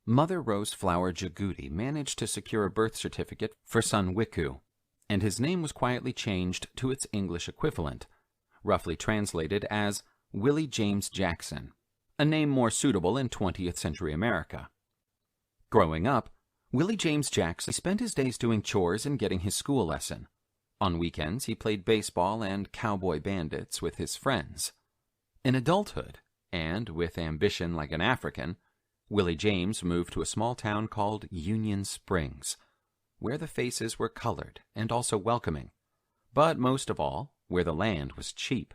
Mother Rose Flower Jaguti managed to secure a birth certificate for son Wiku, and his name was quietly changed to its English equivalent, roughly translated as Willie James Jackson, a name more suitable in 20th century America. Growing up, Willie James Jackson spent his days doing chores and getting his school lesson. On weekends, he played baseball and cowboy bandits with his friends. In adulthood, and with ambition like an African, Willie James moved to a small town called Union Springs, where the faces were colored and also welcoming, but most of all, where the land was cheap.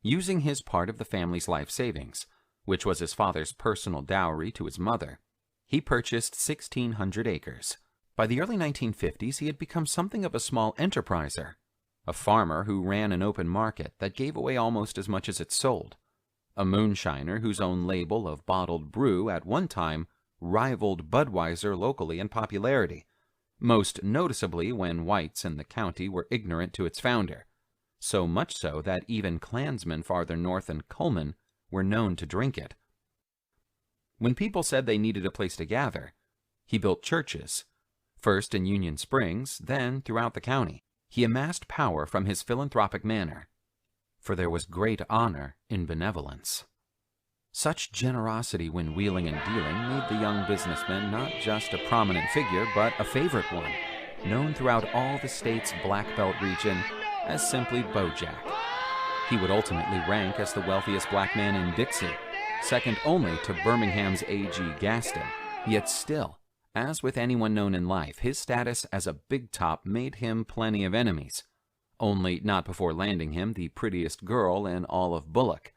Using his part of the family's life savings, which was his father's personal dowry to his mother, he purchased 1,600 acres. By the early 1950s, he had become something of a small enterpriser, a farmer who ran an open market that gave away almost as much as it sold, a moonshiner whose own label of bottled brew at one time rivaled Budweiser locally in popularity, most noticeably when whites in the county were ignorant to its founder, so much so that even Klansmen farther north in Cullman were known to drink it. When people said they needed a place to gather, he built churches, first in Union Springs, then throughout the county. He amassed power from his philanthropic manner, for there was great honor in benevolence. Such generosity when wheeling and dealing made the young businessman not just a prominent figure, but a favorite one, known throughout all the state's Black Belt region as simply Bojack. He would ultimately rank as the wealthiest black man in Dixie, second only to Birmingham's A.G. Gaston, yet still, as with anyone known in life, his status as a big top made him plenty of enemies, only not before landing him the prettiest girl in all of Bullock.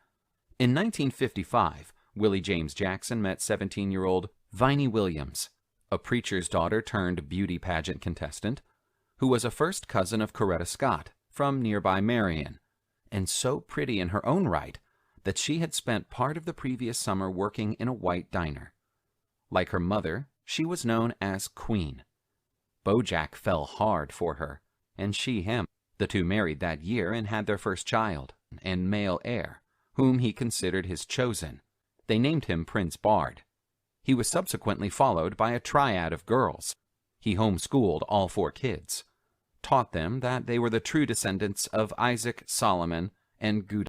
In 1955, Willie James Jackson met 17-year-old Viney Williams, a preacher's daughter turned beauty pageant contestant, who was a first cousin of Coretta Scott from nearby Marion, and so pretty in her own right that she had spent part of the previous summer working in a white diner. Like her mother, she was known as Queen. Bojack fell hard for her, and she him. The two married that year and had their first child, and male heir, whom he considered his chosen. They named him Prince Bard. He was subsequently followed by a triad of girls. He homeschooled all 4 kids, taught them that they were the true descendants of Isaac, Solomon, and Gudea.